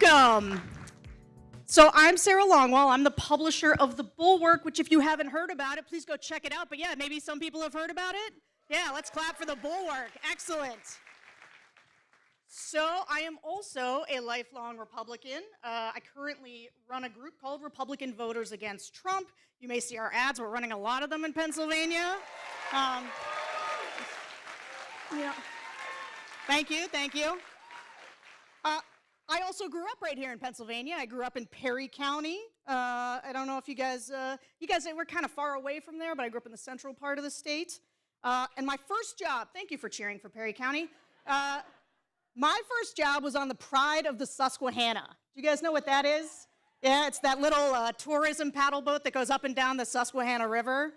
Welcome. So I'm Sarah Longwell. I'm the publisher of The Bulwark, which if you haven't heard about it, please go check it out. But yeah, maybe some people have heard about it. Yeah, let's clap for The Bulwark. Excellent. So I am also a lifelong Republican. I currently run a group called Republican Voters Against Trump. You may see our ads. We're running a lot of them in Pennsylvania. Yeah. Thank you, thank you. I also grew up right here in Pennsylvania. I grew up in Perry County. I don't know if you guys were kind of far away from there, but I grew up in the central part of the state. And my first job, thank you for cheering for Perry County. My first job was on the Pride of the Susquehanna. Do you guys know what that is? Yeah, it's that little tourism paddle boat that goes up and down the Susquehanna River.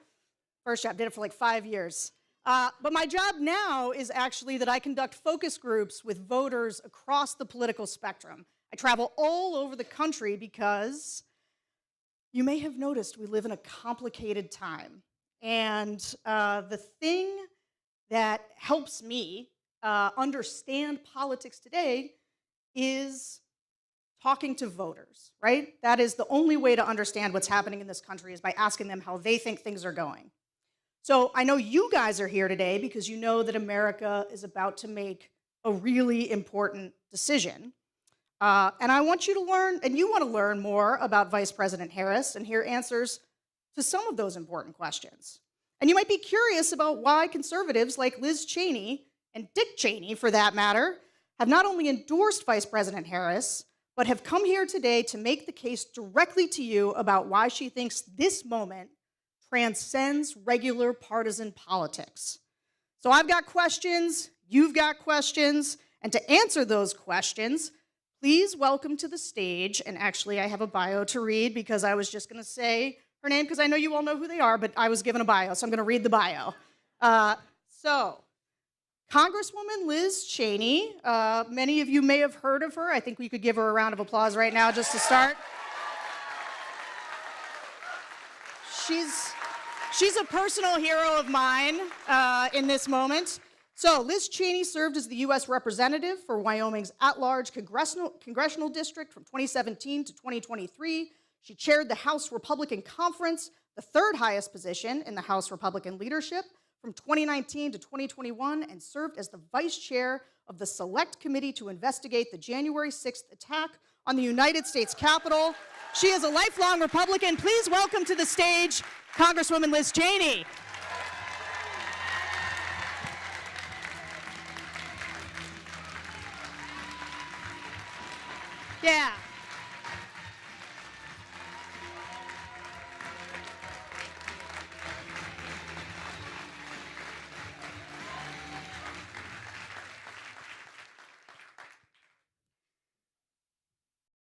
First job, did it for like 5 years. But my job now is actually that I conduct focus groups with voters across the political spectrum. I travel all over the country because you may have noticed we live in a complicated time. And the thing that helps me understand politics today is talking to voters, right? That is the only way to understand what's happening in this country is by asking them how they think things are going. So I know you guys are here today because you know that America is about to make a really important decision. And I want you to learn, and you want to learn more about Vice President Harris and hear answers to some of those important questions. And you might be curious about why conservatives like Liz Cheney, and Dick Cheney for that matter, have not only endorsed Vice President Harris, but have come here today to make the case directly to you about why she thinks this moment transcends regular partisan politics. So I've got questions, you've got questions, and to answer those questions, please welcome to the stage, and actually I have a bio to read because I was just gonna say her name because I know you all know who they are, but I was given a bio, so I'm gonna read the bio. So, Congresswoman Liz Cheney, many of you may have heard of her. I think we could give her a round of applause right now just to start. She's a personal hero of mine in this moment. So Liz Cheney served as the U.S. representative for Wyoming's at-large congressional district from 2017 to 2023. She chaired the House Republican Conference, the third highest position in the House Republican leadership, from 2019 to 2021, and served as the vice chair of the Select Committee to investigate the January 6th attack on the United States Capitol. She is a lifelong Republican. Please welcome to the stage Congresswoman Liz Cheney. Yeah.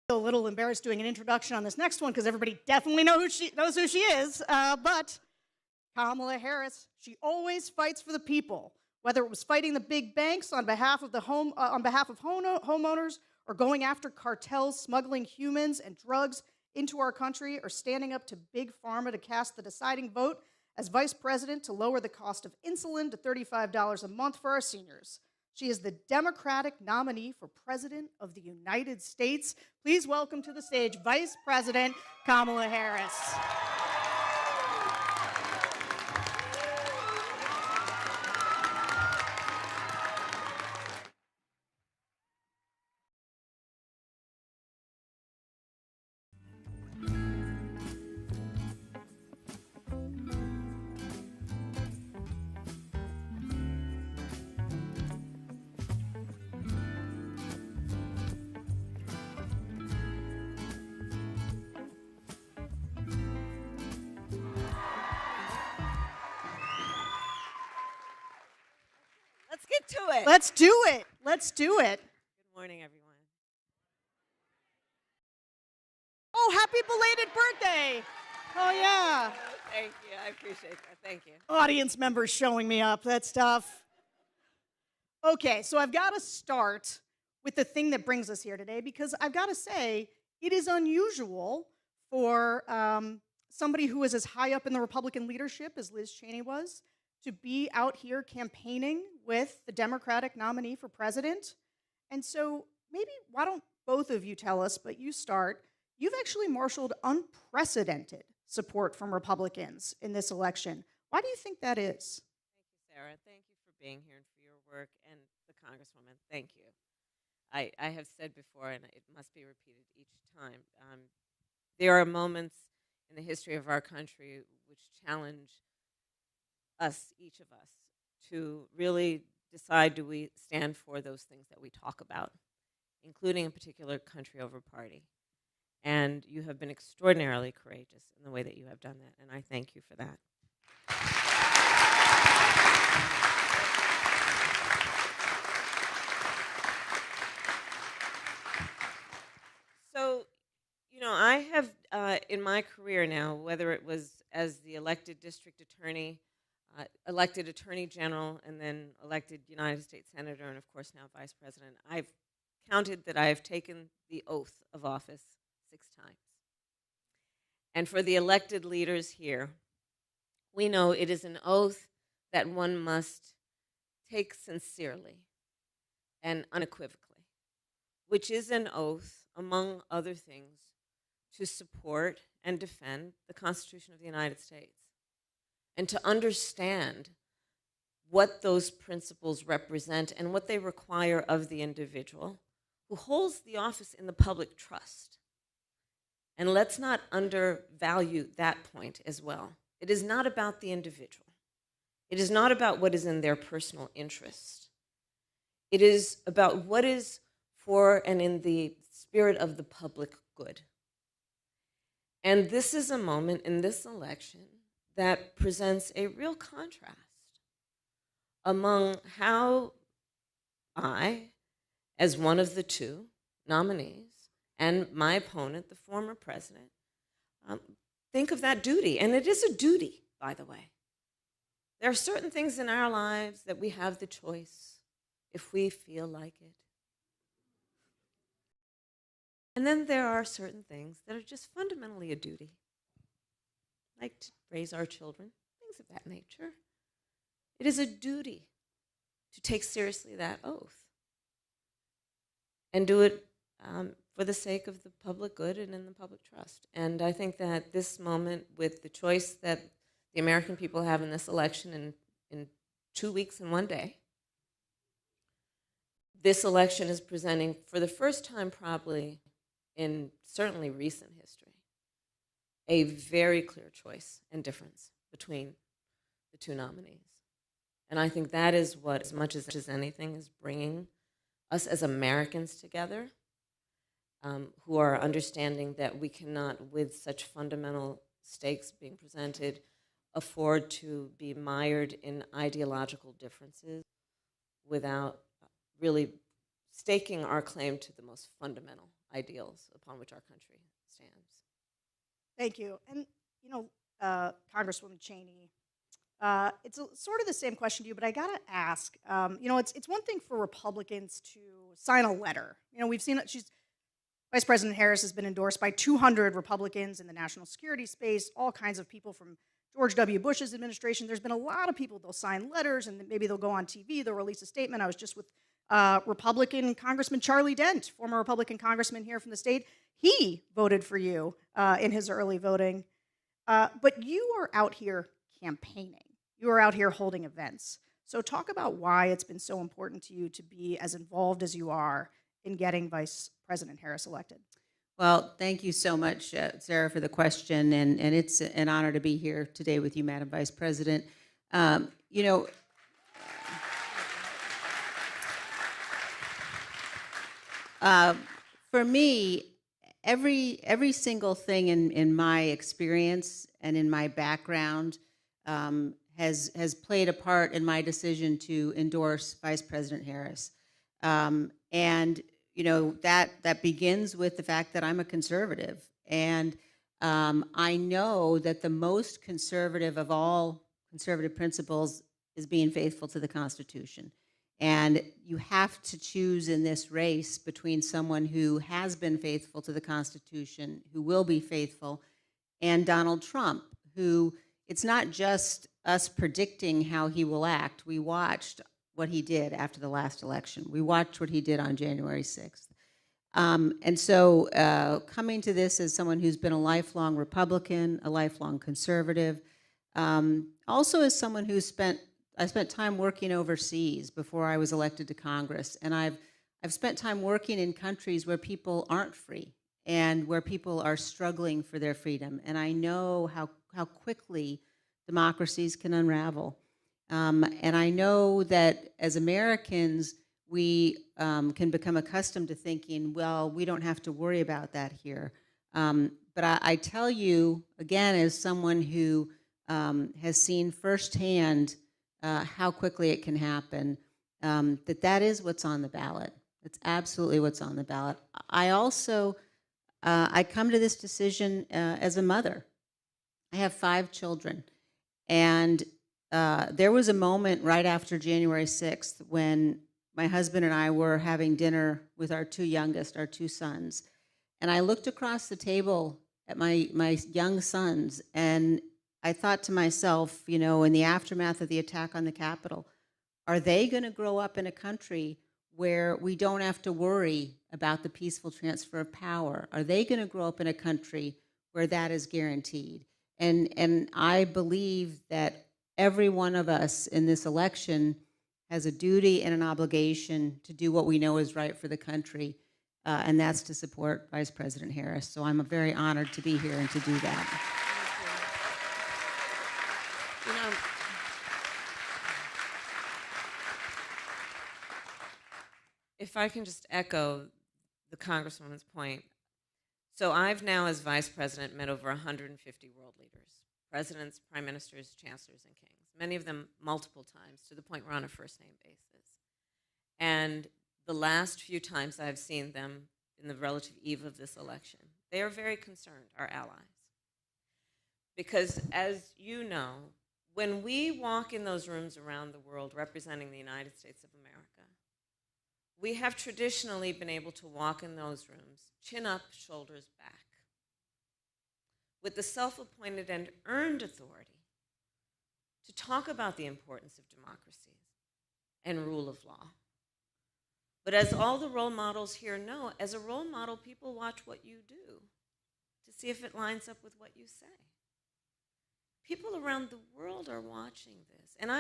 A little embarrassed doing an introduction on this next one because everybody definitely knows who she is. But Kamala Harris, she always fights for the people, whether it was fighting the big banks on behalf of homeowners, or going after cartels smuggling humans and drugs into our country, or standing up to big pharma to cast the deciding vote as vice president to lower the cost of insulin to $35 a month for our seniors. She is the Democratic nominee for President of the United States. Please welcome to the stage Vice President Kamala Harris. Let's get to it. Let's do it. Let's do it. Good morning, everyone. Oh, happy belated birthday. Oh, yeah. Thank you. I appreciate that. Thank you. Audience members showing me up. That's tough. Okay, so I've got to start with the thing that brings us here today because I've got to say it is unusual for somebody who is as high up in the Republican leadership as Liz Cheney was to be out here campaigning with the Democratic nominee for president. And so maybe why don't both of you tell us, but you start. You've actually marshaled unprecedented support from Republicans in this election. Why do you think that is? Thank you, Sarah. Thank you for being here and for your work, and the Congresswoman. Thank you. I have said before, and it must be repeated each time, there are moments in the history of our country which challenge us, each of us, to really decide, do we stand for those things that we talk about, including a particular country over party. And you have been extraordinarily courageous in the way that you have done that, and I thank you for that. So, I have, in my career now, whether it was as the elected district attorney, elected attorney general, and then elected United States senator, and of course now vice president, I've counted that I have taken the oath of office 6 times. And for the elected leaders here, we know it is an oath that one must take sincerely and unequivocally, which is an oath, among other things, to support and defend the Constitution of the United States and to understand what those principles represent and what they require of the individual who holds the office in the public trust. And let's not undervalue that point as well. It is not about the individual. It is not about what is in their personal interest. It is about what is for and in the spirit of the public good. And this is a moment in this election that presents a real contrast among how I, as one of the 2 nominees, and my opponent, the former president, think of that duty. And it is a duty, by the way. There are certain things in our lives that we have the choice if we feel like it. And then there are certain things that are just fundamentally a duty, like to raise our children, things of that nature. It is a duty to take seriously that oath and do it for the sake of the public good and in the public trust. And I think that this moment, with the choice that the American people have in this election in 2 weeks and 1 day, this election is presenting, for the first time probably in certainly recent history, a very clear choice and difference between the 2 nominees. And I think that is what, as much as anything, is bringing us as Americans together, who are understanding that we cannot, with such fundamental stakes being presented, afford to be mired in ideological differences without really staking our claim to the most fundamental ideals upon which our country stands. Thank you. And, Congresswoman Cheney, it's sort of the same question to you, but I got to ask, it's one thing for Republicans to sign a letter. We've seen it. Vice President Harris has been endorsed by 200 Republicans in the national security space, all kinds of people from George W. Bush's administration. There's been a lot of people, they'll sign letters, and maybe they'll go on TV, they'll release a statement. I was just with Republican Congressman Charlie Dent, former Republican congressman here from the state. He voted for you in his early voting. But you are out here campaigning. You are out here holding events. So talk about why it's been so important to you to be as involved as you are in getting Vice President Harris elected. Well, thank you so much, Sarah, for the question, and it's an honor to be here today with you, Madam Vice President. For me, every single thing in my experience and in my background has played a part in my decision to endorse Vice President Harris. And that begins with the fact that I'm a conservative. And I know that the most conservative of all conservative principles is being faithful to the Constitution. And you have to choose in this race between someone who has been faithful to the Constitution, who will be faithful, and Donald Trump, who it's not just us predicting how he will act. We watched what he did after the last election. We watched what he did on January 6th. And so coming to this as someone who's been a lifelong Republican, a lifelong conservative, also as someone I spent time working overseas before I was elected to Congress, and I've spent time working in countries where people aren't free and where people are struggling for their freedom, and I know how quickly democracies can unravel. And I know that as Americans, we can become accustomed to thinking, well, we don't have to worry about that here. But I tell you, again, as someone who has seen firsthand how quickly it can happen, that is what's on the ballot. It's absolutely what's on the ballot. I also, I come to this decision as a mother. I have 5 children. And there was a moment right after January 6th when my husband and I were having dinner with our 2 youngest, our 2 sons. And I looked across the table at my young sons, and I thought to myself, you know, in the aftermath of the attack on the Capitol, are they going to grow up in a country where we don't have to worry about the peaceful transfer of power? Are they going to grow up in a country where that is guaranteed? And I believe that every one of us in this election has a duty and an obligation to do what we know is right for the country, and that's to support Vice President Harris. So I'm very honored to be here and to do that. You know, if I can just echo the Congresswoman's point. So I've now, as Vice President, met over 150 world leaders, presidents, prime ministers, chancellors, and kings, many of them multiple times, to the point we're on a first-name basis. And the last few times I've seen them in the relative eve of this election, they are very concerned, our allies. Because as you know, when we walk in those rooms around the world representing the United States of America, we have traditionally been able to walk in those rooms, chin up, shoulders back, with the self-appointed and earned authority to talk about the importance of democracy and rule of law. But as all the role models here know, as a role model, people watch what you do to see if it lines up with what you say. People around the world are watching this. And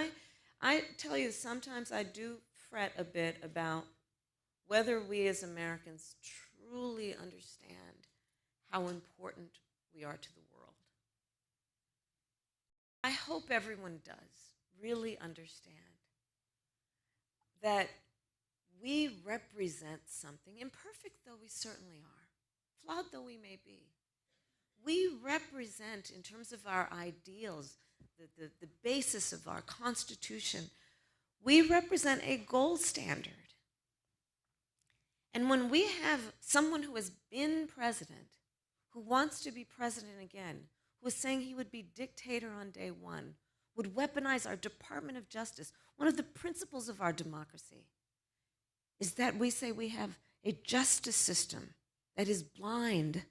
I tell you, sometimes I do fret a bit about whether we as Americans truly understand how important we are to the world. I hope everyone does really understand that we represent something, imperfect though we certainly are, flawed though we may be. We represent, in terms of our ideals, the basis of our Constitution, we represent a gold standard. And when we have someone who has been president, who wants to be president again, who is saying he would be dictator on day one, would weaponize our Department of Justice, one of the principles of our democracy is that we say we have a justice system that is blind,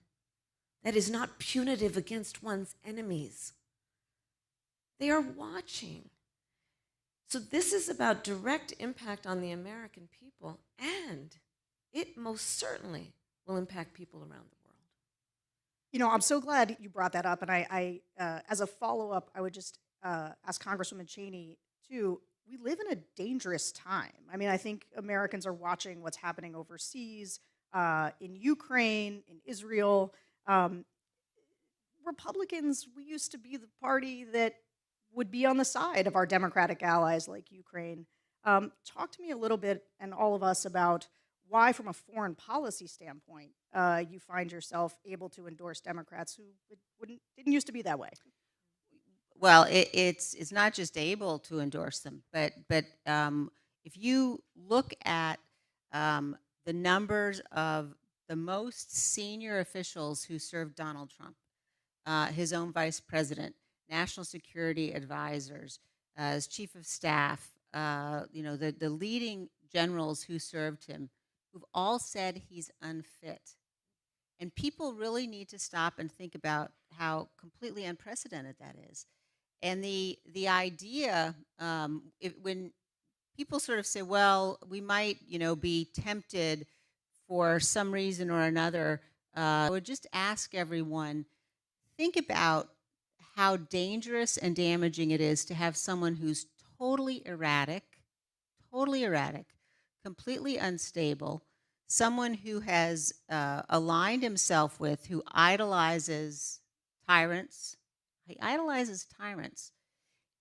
that is not punitive against one's enemies. They are watching. So this is about direct impact on the American people, and it most certainly will impact people around the world. You know, I'm so glad you brought that up. And I as a follow-up, I would just ask Congresswoman Cheney, too, we live in a dangerous time. I mean, I think Americans are watching what's happening overseas, in Ukraine, in Israel. Republicans, we used to be the party that would be on the side of our democratic allies like Ukraine. Talk to me a little bit, and all of us, about why, from a foreign policy standpoint, you find yourself able to endorse Democrats who didn't used to be that way. Well, it's not just able to endorse them, but if you look at the numbers of the most senior officials who served Donald Trump, his own vice president, national security advisors, as chief of staff, the leading generals who served him, who've all said he's unfit. And people really need to stop and think about how completely unprecedented that is. And the idea, when people sort of say, well, we might, be tempted for some reason or another, I would just ask everyone, think about how dangerous and damaging it is to have someone who's totally erratic, completely unstable, someone who has aligned himself with, who idolizes tyrants. He idolizes tyrants.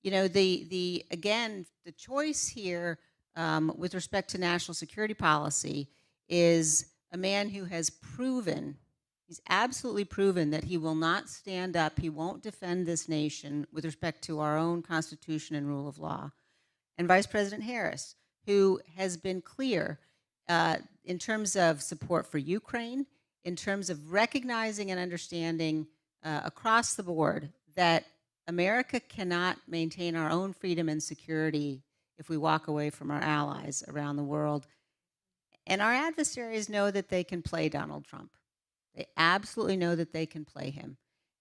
You know, the choice here with respect to national security policy is a man who has proven, he's absolutely proven that he will not stand up, he won't defend this nation with respect to our own Constitution and rule of law. And Vice President Harris, who has been clear in terms of support for Ukraine, in terms of recognizing and understanding across the board that America cannot maintain our own freedom and security if we walk away from our allies around the world. And our adversaries know that they can play Donald Trump. They absolutely know that they can play him.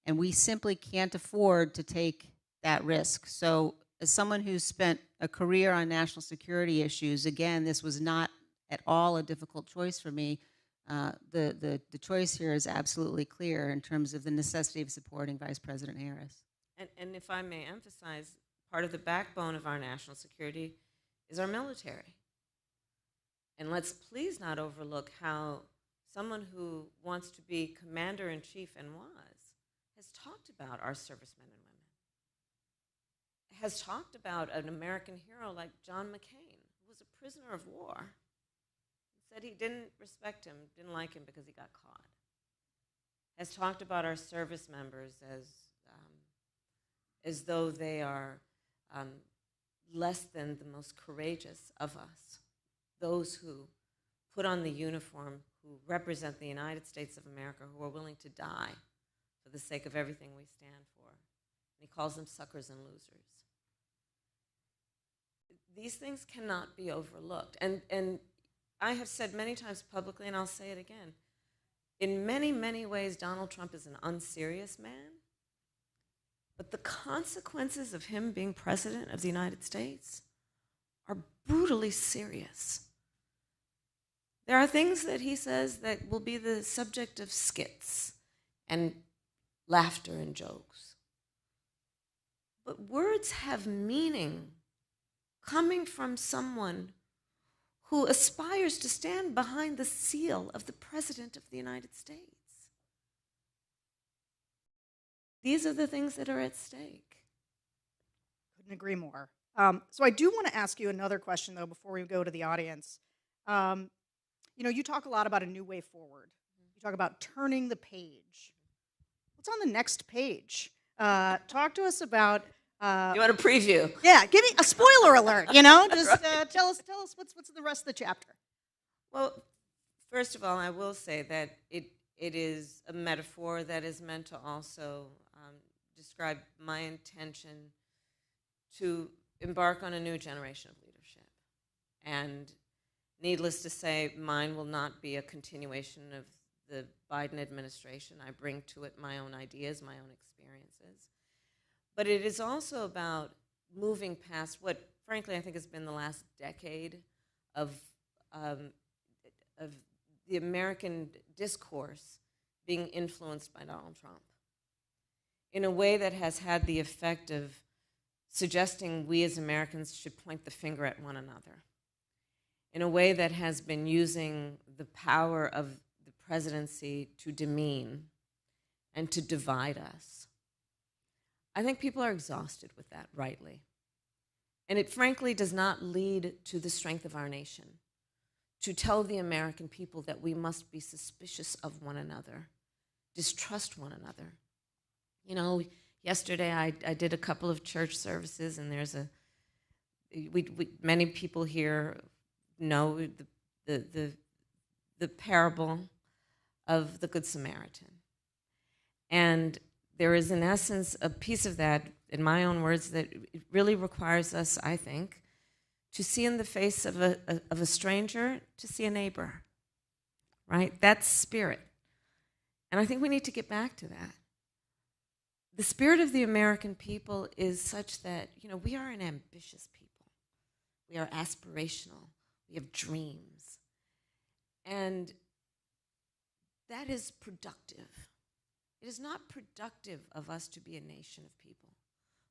And we simply can't afford to take that risk. So as someone who's spent a career on national security issues, again, this was not at all a difficult choice for me. The choice here is absolutely clear in terms of the necessity of supporting Vice President Harris. And if I may emphasize, part of the backbone of our national security is our military. And let's please not overlook how someone who wants to be commander-in-chief and has talked about our servicemen and women, has talked about an American hero like John McCain, who was a prisoner of war, said he didn't respect him, didn't like him because he got caught, has talked about our service members as though they are less than the most courageous of us, those who put on the uniform, who represent the United States of America, who are willing to die for the sake of everything we stand for. And he calls them suckers and losers. These things cannot be overlooked. And I have said many times publicly, and I'll say it again, in many, many ways, Donald Trump is an unserious man. But the consequences of him being president of the United States are brutally serious. There are things that he says that will be the subject of skits and laughter and jokes. But words have meaning coming from someone who aspires to stand behind the seal of the President of the United States. These are the things that are at stake. Couldn't agree more. So I do want to ask you another question, though, before we go to the audience. You know, you talk a lot about a new way forward. You talk about turning the page. What's on the next page? Talk to us about... you want a preview? Yeah, give me a spoiler alert, you know? Just right. Tell us what's the rest of the chapter. Well, first of all, I will say that it is a metaphor that is meant to also describe my intention to embark on a new generation of leadership. And needless to say, mine will not be a continuation of the Biden administration. I bring to it my own ideas, my own experiences. But it is also about moving past what, frankly, I think has been the last decade of the American discourse being influenced by Donald Trump in a way that has had the effect of suggesting we as Americans should point the finger at one another, in a way that has been using the power of the presidency to demean and to divide us. I think people are exhausted with that, rightly. And it frankly does not lead to the strength of our nation, to tell the American people that we must be suspicious of one another, distrust one another. You know, yesterday I did a couple of church services, and there's many people here know the parable of the Good Samaritan. And there is, in essence, a piece of that, in my own words, that it really requires us, I think, to see in the face of a stranger, to see a neighbor, right? That's spirit. And I think we need to get back to that. The spirit of the American people is such that, you know, we are an ambitious people. We are aspirational. We have dreams. And that is productive. It is not productive of us to be a nation of people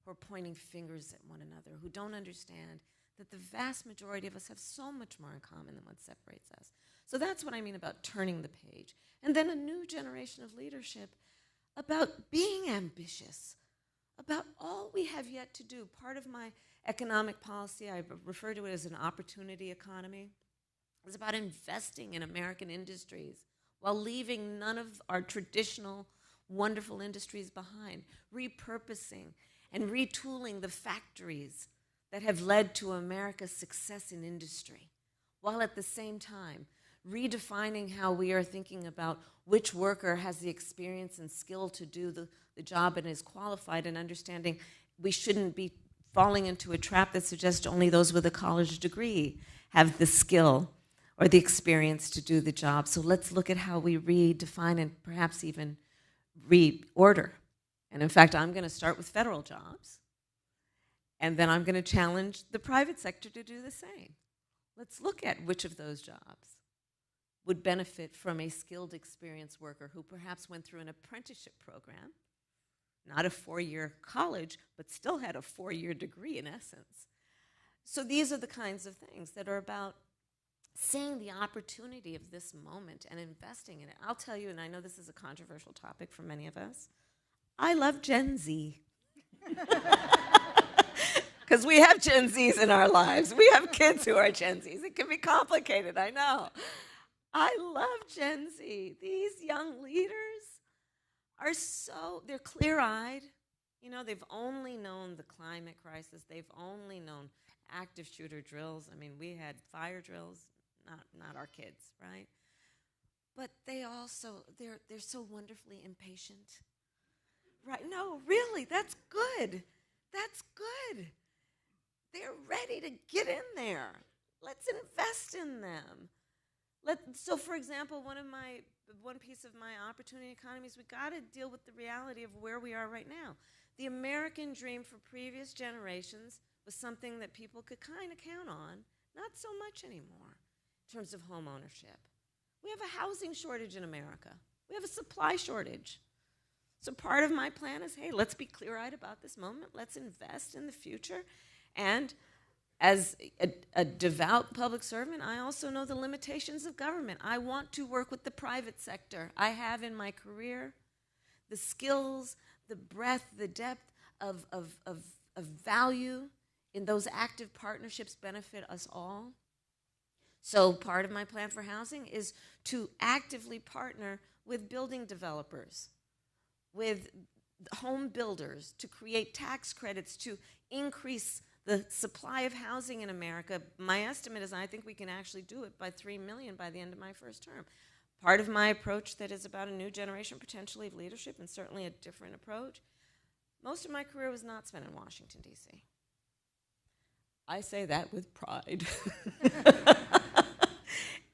who are pointing fingers at one another, who don't understand that the vast majority of us have so much more in common than what separates us. So that's what I mean about turning the page. And then a new generation of leadership about being ambitious, about all we have yet to do. Part of my economic policy, I refer to it as an opportunity economy, is about investing in American industries while leaving none of our traditional wonderful industries behind, repurposing and retooling the factories that have led to America's success in industry, while at the same time redefining how we are thinking about which worker has the experience and skill to do the job and is qualified, and understanding we shouldn't be falling into a trap that suggests only those with a college degree have the skill or the experience to do the job. So let's look at how we redefine and perhaps even reorder. And in fact, I'm going to start with federal jobs, and then I'm going to challenge the private sector to do the same. Let's look at which of those jobs would benefit from a skilled, experienced worker who perhaps went through an apprenticeship program, not a 4-year college, but still had a 4-year degree in essence. So these are the kinds of things that are about seeing the opportunity of this moment and investing in it. I'll tell you, and I know this is a controversial topic for many of us, I love Gen Z. Because we have Gen Zs in our lives. We have kids who are Gen Zs. It can be complicated, I know. I love Gen Z. These young leaders are they're clear-eyed. You know, they've only known the climate crisis. They've only known active shooter drills. I mean, we had fire drills, not our kids, right? But they also, they're so wonderfully impatient. Right? No, really, that's good. That's good. They're ready to get in there. Let's invest in them. So, for example, one piece of my opportunity economy is we got to deal with the reality of where we are right now. The American dream for previous generations was something that people could kind of count on, not so much anymore in terms of home ownership. We have a housing shortage in America. We have a supply shortage. So part of my plan is, hey, let's be clear-eyed about this moment. Let's invest in the future. And as a devout public servant, I also know the limitations of government. I want to work with the private sector. I have in my career the skills, the breadth, the depth of value in those active partnerships benefit us all. So part of my plan for housing is to actively partner with building developers, with home builders, to create tax credits, to increase the supply of housing in America. My estimate is I think we can actually do it by 3 million by the end of my first term. Part of my approach that is about a new generation potentially of leadership, and certainly a different approach. Most of my career was not spent in Washington, D.C. I say that with pride.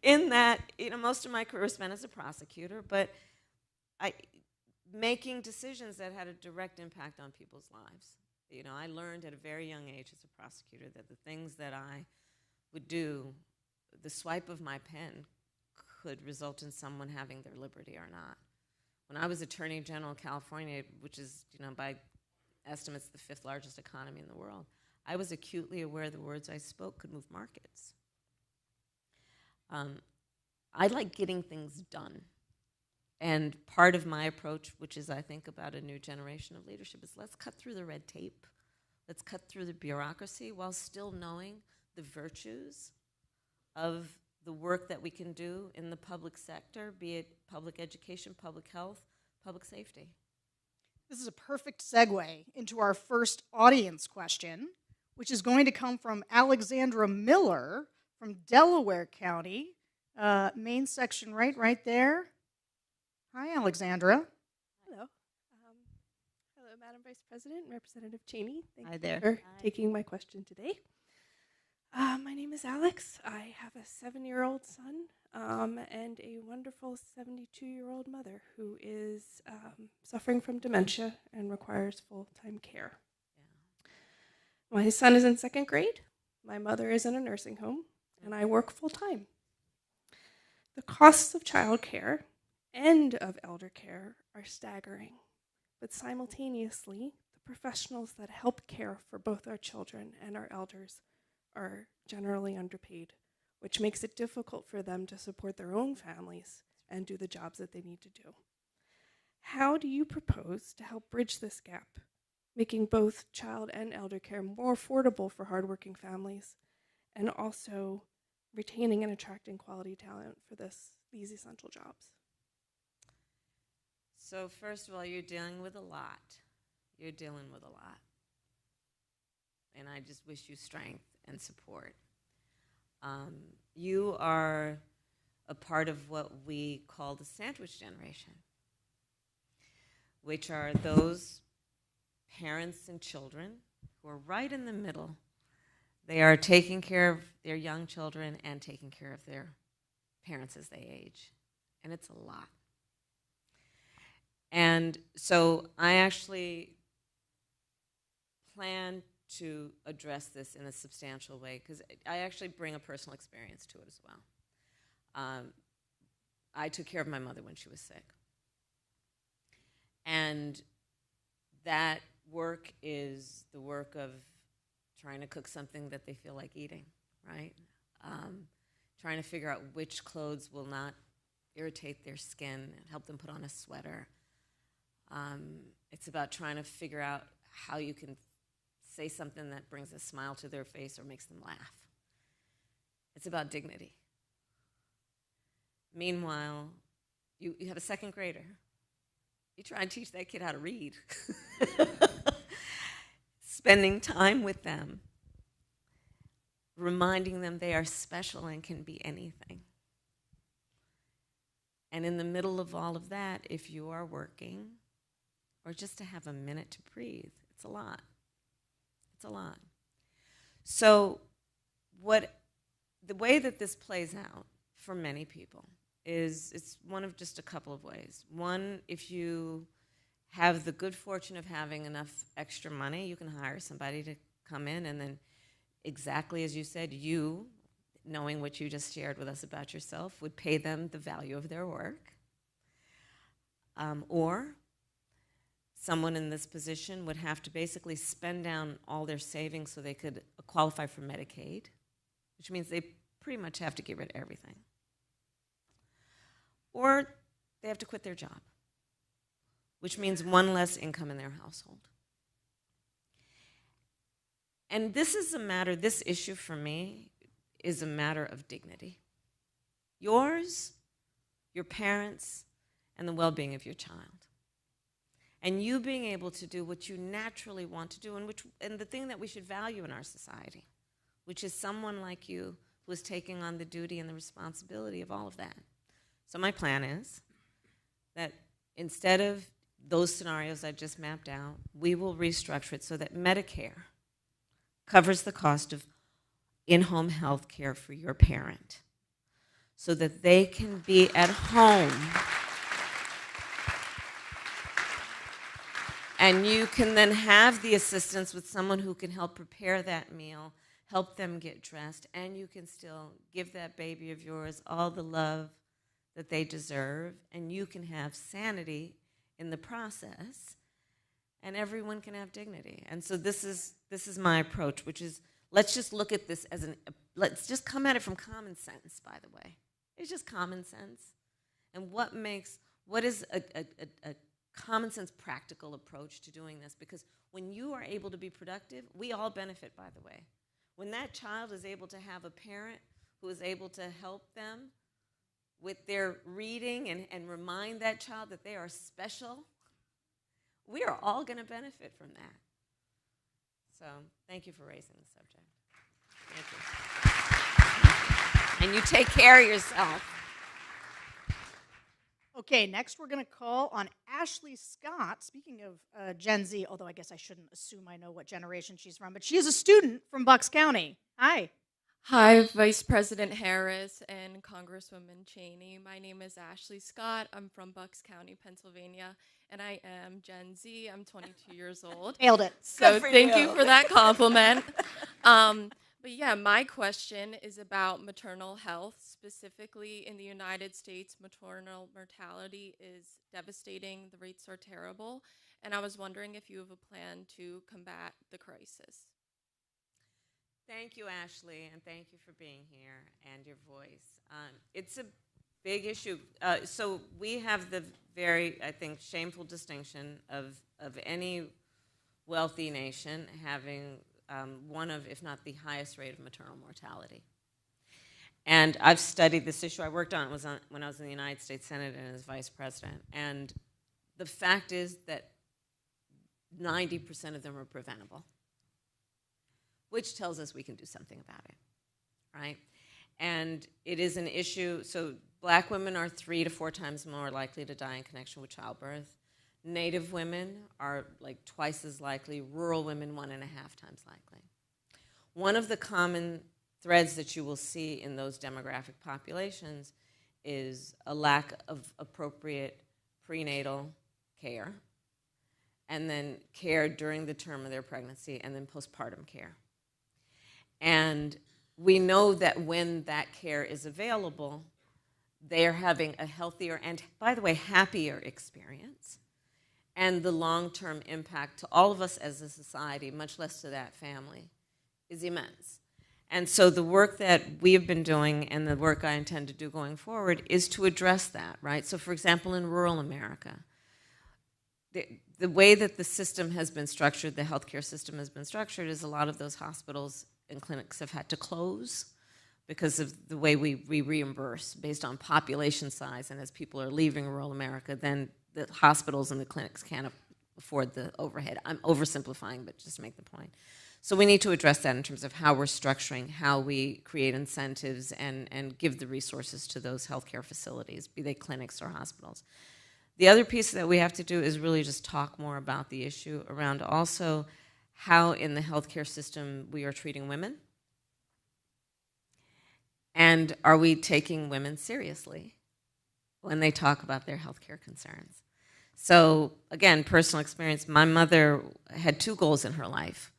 In that, most of my career was spent as a prosecutor, but making decisions that had a direct impact on people's lives. I learned at a very young age as a prosecutor that the things that I would do, the swipe of my pen could result in someone having their liberty or not. When I was Attorney General of California, which is, by estimates, the 5th largest economy in the world, I was acutely aware the words I spoke could move markets. I like getting things done. And part of my approach, which is I think about a new generation of leadership, is let's cut through the red tape. Let's cut through the bureaucracy while still knowing the virtues of the work that we can do in the public sector, be it public education, public health, public safety. This is a perfect segue into our first audience question, which is going to come from Alexandra Miller from Delaware County, main section right there. Hi, Alexandra. Hello. Hello, Madam Vice President and Representative Cheney. Thank Hi you there. for taking my question today. My name is Alex. I have a 7-year-old son and a wonderful 72-year-old mother who is suffering from dementia and requires full-time care. Yeah. My son is in 2nd grade. My mother is in a nursing home, and I work full-time. The costs of childcare end of elder care are staggering. But simultaneously, the professionals that help care for both our children and our elders are generally underpaid, which makes it difficult for them to support their own families and do the jobs that they need to do. How do you propose to help bridge this gap, making both child and elder care more affordable for hardworking families, and also retaining and attracting quality talent for these essential jobs? So first of all, you're dealing with a lot. You're dealing with a lot. And I just wish you strength and support. You are a part of what we call the sandwich generation, which are those parents and children who are right in the middle. They are taking care of their young children and taking care of their parents as they age. And it's a lot. And so I actually plan to address this in a substantial way because I actually bring a personal experience to it as well. I took care of my mother when she was sick. And that work is the work of trying to cook something that they feel like eating, right? Trying to figure out which clothes will not irritate their skin and help them put on a sweater. It's about trying to figure out how you can say something that brings a smile to their face or makes them laugh. It's about dignity. Meanwhile, you have a second grader. You try and teach that kid how to read. Spending time with them, reminding them they are special and can be anything. And in the middle of all of that, if you are working, or just to have a minute to breathe, it's a lot. It's a lot. So the way that this plays out for many people is it's one of just a couple of ways. One, if you have the good fortune of having enough extra money, you can hire somebody to come in and then, exactly as you said, you, knowing what you just shared with us about yourself, would pay them the value of their work. Or someone in this position would have to basically spend down all their savings so they could qualify for Medicaid, which means they pretty much have to get rid of everything. Or they have to quit their job, which means one less income in their household. And this issue for me is a matter of dignity. Yours, your parents, and the well-being of your child. And you being able to do what you naturally want to do, and the thing that we should value in our society, which is someone like you who is taking on the duty and the responsibility of all of that. So my plan is that instead of those scenarios I just mapped out, we will restructure it so that Medicare covers the cost of in-home health care for your parent so that they can be at home. And you can then have the assistance with someone who can help prepare that meal, help them get dressed, and you can still give that baby of yours all the love that they deserve, and you can have sanity in the process, and everyone can have dignity. And so this is my approach, which is let's just look at this as let's just come at it from common sense, by the way. It's just common sense. And what is a common sense practical approach to doing this? Because when you are able to be productive, we all benefit, by the way. When that child is able to have a parent who is able to help them with their reading and remind that child that they are special, we are all going to benefit from that. So thank you for raising the subject. Thank you. And you take care of yourself. Okay, next we're going to call on Ashley Scott. Speaking of Gen Z, although I guess I shouldn't assume I know what generation she's from, but she is a student from Bucks County. Hi. Hi, Vice President Harris and Congresswoman Cheney. My name is Ashley Scott. I'm from Bucks County, Pennsylvania, and I am Gen Z. I'm 22 years old. Nailed it. So thank you for that compliment. But yeah, my question is about maternal health. Specifically in the United States, maternal mortality is devastating. The rates are terrible. And I was wondering if you have a plan to combat the crisis. Thank you, Ashley, and thank you for being here and your voice. It's a big issue. So we have the very, I think, shameful distinction of any wealthy nation having one of, if not the highest rate of maternal mortality. And I've studied this issue. I worked on it when I was in the United States Senate and as vice president. And the fact is that 90% of them are preventable, which tells us we can do something about it, right? And it is an issue. So black women are 3 to 4 times more likely to die in connection with childbirth. Native women are like twice as likely. Rural women, 1.5 times likely. One of the common threads that you will see in those demographic populations is a lack of appropriate prenatal care, and then care during the term of their pregnancy, and then postpartum care. And we know that when that care is available, they are having a healthier and, by the way, happier experience. And the long-term impact to all of us as a society, much less to that family, is immense. And so the work that we have been doing and the work I intend to do going forward is to address that, right? So for example, in rural America, the way that the system has been structured, the healthcare system has been structured, is a lot of those hospitals and clinics have had to close because of the way we reimburse based on population size. And as people are leaving rural America, then the hospitals and the clinics can't afford the overhead. I'm oversimplifying, but just to make the point. So we need to address that in terms of how we're structuring, how we create incentives and give the resources to those healthcare facilities, be they clinics or hospitals. The other piece that we have to do is really just talk more about the issue around also how in the healthcare system we are treating women. And are we taking women seriously when they talk about their healthcare concerns? So again, personal experience, my mother had 2 goals in her life: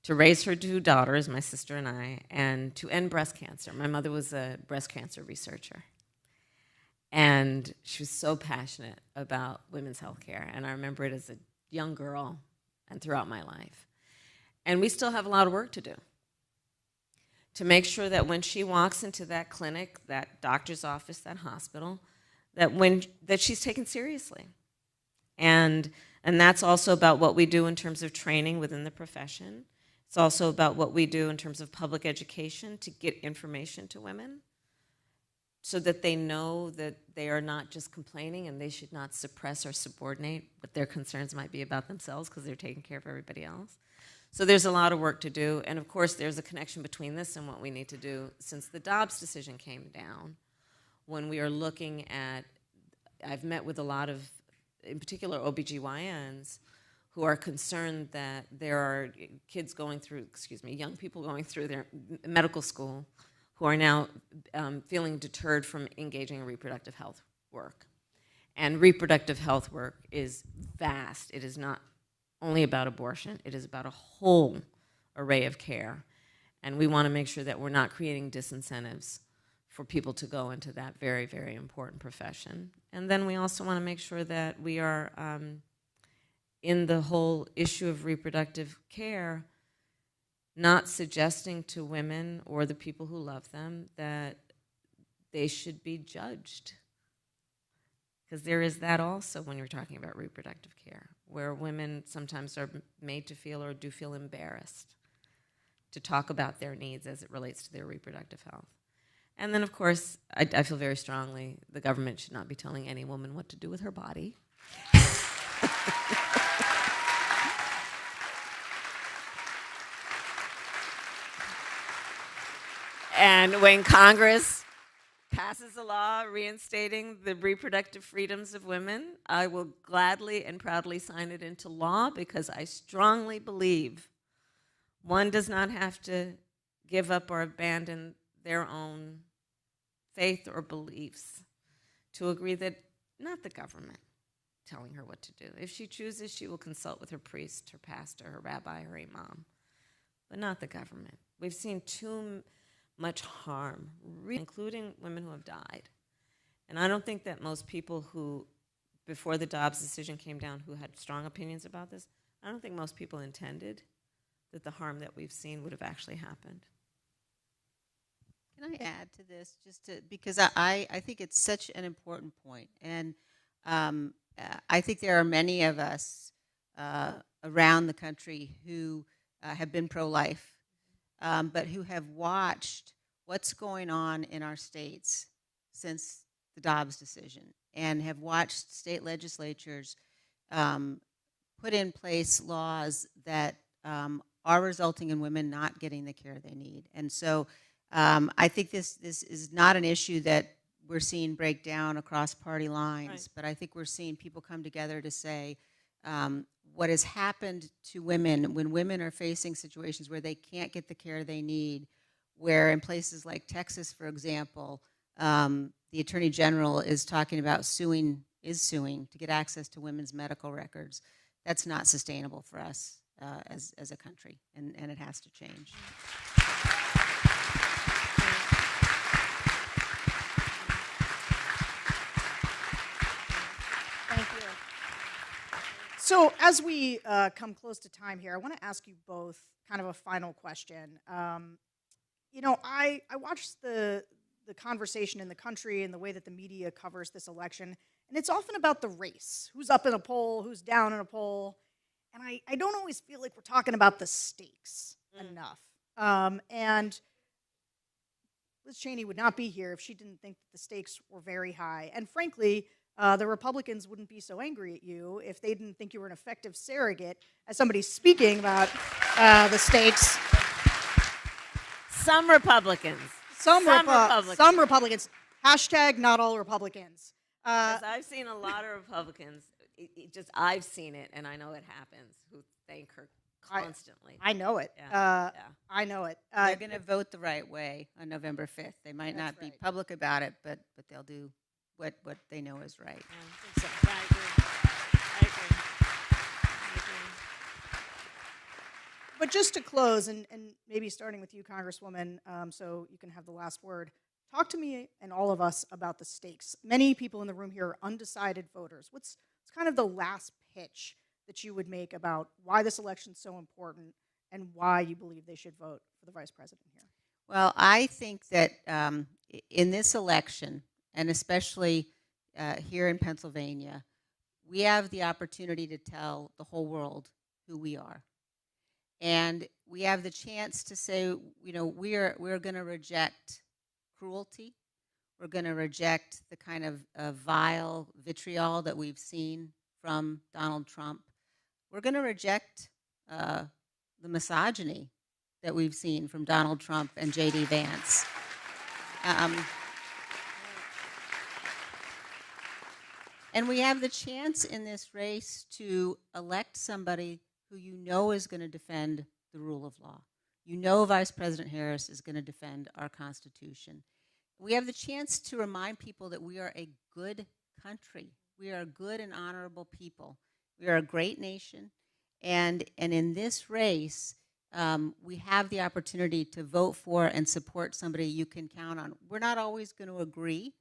to raise her 2 daughters, my sister and I, and to end breast cancer. My mother was a breast cancer researcher. And she was so passionate about women's health care. And I remember it as a young girl and throughout my life. And we still have a lot of work to do to make sure that when she walks into that clinic, that doctor's office, that hospital, that she's taken seriously. And that's also about what we do in terms of training within the profession. It's also about what we do in terms of public education to get information to women so that they know that they are not just complaining and they should not suppress or subordinate what their concerns might be about themselves because they're taking care of everybody else. So there's a lot of work to do. And of course, there's a connection between this and what we need to do since the Dobbs decision came down. When we are looking at, I've met with a lot of, in particular, OBGYNs who are concerned that there are kids going through, young people going through their medical school who are now feeling deterred from engaging in reproductive health work. And reproductive health work is vast. It is not only about abortion. It is about a whole array of care. And we want to make sure that we're not creating disincentives for people to go into that very, very important profession. And then we also want to make sure that we are, in the whole issue of reproductive care, not suggesting to women or the people who love them that they should be judged. Because there is that also when you're talking about reproductive care, where women sometimes are made to feel or do feel embarrassed to talk about their needs as it relates to their reproductive health. And then, of course, I feel very strongly the government should not be telling any woman what to do with her body. And when Congress passes a law reinstating the reproductive freedoms of women, I will gladly and proudly sign it into law because I strongly believe one does not have to give up or abandon their own faith or beliefs to agree that not the government telling her what to do. If she chooses, she will consult with her priest, her pastor, her rabbi, her imam. but not the government. We've seen too much harm, including women who have died. And I don't think that most people who, before the Dobbs decision came down, who had strong opinions about this, I don't think most people intended that the harm that we've seen would have actually happened. Can I add to this, because I think it's such an important point, and I think there are many of us around the country who have been pro-life, but who have watched what's going on in our states since the Dobbs decision, and have watched state legislatures put in place laws that are resulting in women not getting the care they need. And so I think this is not an issue that we're seeing break down across party lines, right, but I think we're seeing people come together to say what has happened to women when women are facing situations where they can't get the care they need, where in places like Texas, for example, the Attorney General is talking about suing to get access to women's medical records. That's not sustainable for us as a country, and it has to change. Thank you. So as we come close to time here, I want to ask you both kind of a final question. You know, I watched the conversation in the country and the way that the media covers this election, and it's often about the race, who's up in a poll, who's down in a poll, and I don't always feel like we're talking about the stakes enough. And Liz Cheney would not be here if she didn't think that the stakes were very high. And frankly, the Republicans wouldn't be so angry at you if they didn't think you were an effective surrogate as somebody speaking about the stakes. Some Republicans. Some Republicans. Hashtag not all Republicans. I've seen a lot of Republicans. I've seen it, and I know it happens, who thank her constantly. I know it. Yeah. I know it. They're going to vote the right way on November 5th. They might not be public about it, but they'll do what they know is right. I think so. Yeah, I agree. But just to close, and maybe starting with you, Congresswoman, so you can have the last word, talk to me and all of us about the stakes. Many people in the room here are undecided voters. What's kind of the last pitch that you would make about why this election is so important and why you believe they should vote for the vice president here? Well, I think that in this election, and especially here in Pennsylvania, we have the opportunity to tell the whole world who we are. And we have the chance to say, you know, we're going to reject cruelty. We're going to reject the kind of vile vitriol that we've seen from Donald Trump. We're going to reject the misogyny that we've seen from Donald Trump and J.D. Vance. And we have the chance in this race to elect somebody who you know is going to defend the rule of law. You know Vice President Harris is going to defend our Constitution. We have the chance to remind people that we are a good country. We are a good and honorable people. We are a great nation. And in this race, we have the opportunity to vote for and support somebody you can count on. We're not always going to agree,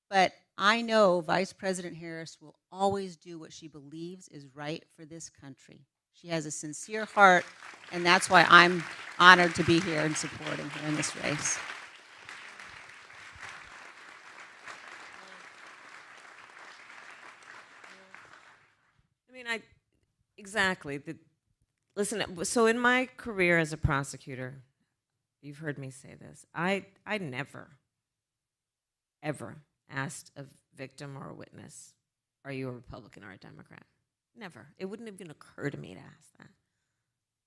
but I know Vice President Harris will always do what she believes is right for this country. She has a sincere heart, and that's why I'm honored to be here and supporting her in this race. I mean, exactly. Listen, so in my career as a prosecutor, you've heard me say this, I never, ever asked a victim or a witness, are you a Republican or a Democrat? Never. It wouldn't even occur to me to ask that.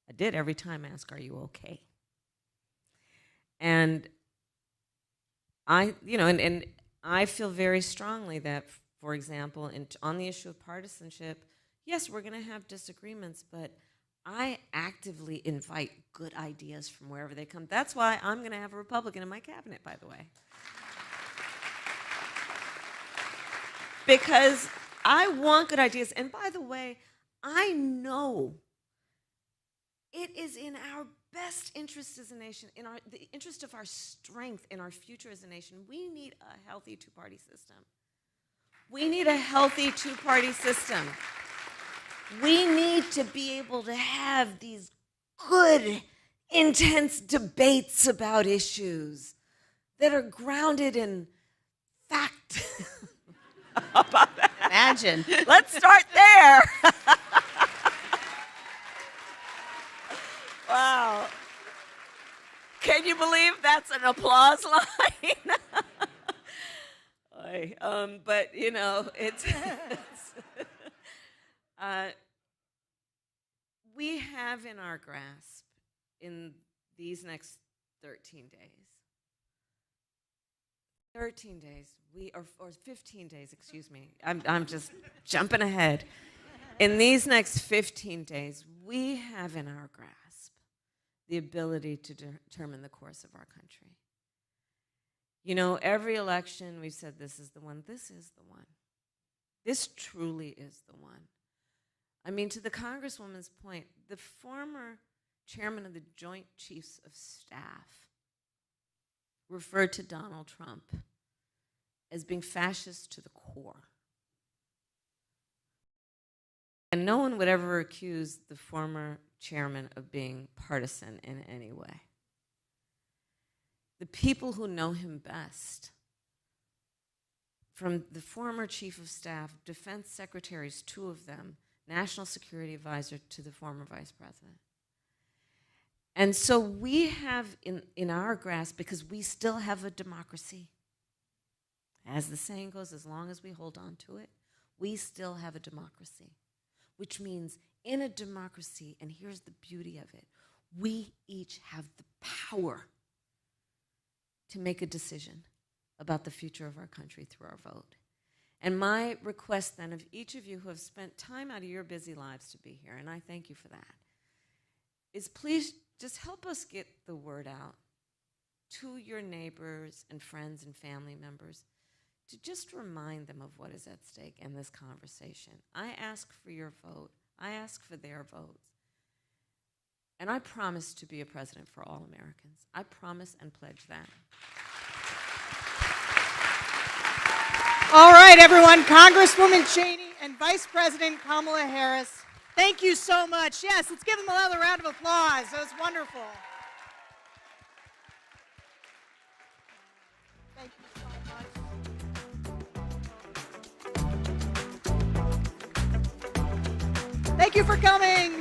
I did every time ask, are you okay? And I feel very strongly that, for example, on the issue of partisanship, yes, we're going to have disagreements, but I actively invite good ideas from wherever they come. That's why I'm going to have a Republican in my cabinet, by the way. Because I want good ideas. And by the way, I know it it is in our best interest as a nation, in the interest of our strength in our future as a nation. We need a healthy two-party system. We need a healthy two-party system. We need to be able to have these good, intense debates about issues that are grounded in fact. How about that? Imagine. Let's start there. Wow. Can you believe that's an applause line? But, you know, we have in our grasp in these next 13 days, 15 days, excuse me. I'm just jumping ahead. In these next 15 days, we have in our grasp the ability to determine the course of our country. You know, every election we've said this is the one. This is the one. This truly is the one. I mean, to the Congresswoman's point, the former chairman of the Joint Chiefs of Staff referred to Donald Trump as being fascist to the core. And no one would ever accuse the former chairman of being partisan in any way. The people who know him best, from the former chief of staff, defense secretaries, 2 of them, national security advisor to the former vice president. And so we have in our grasp, because we still have a democracy, as the saying goes, as long as we hold on to it, we still have a democracy. Which means in a democracy, and here's the beauty of it, we each have the power to make a decision about the future of our country through our vote. And my request then of each of you who have spent time out of your busy lives to be here, and I thank you for that, is please just help us get the word out to your neighbors and friends and family members to just remind them of what is at stake in this conversation. I ask for your vote. I ask for their votes. And I promise to be a president for all Americans. I promise and pledge that. All right, everyone. Congresswoman Cheney and Vice President Kamala Harris, thank you so much. Yes, let's give them another round of applause. That was wonderful. Thank you so much. Thank you for coming.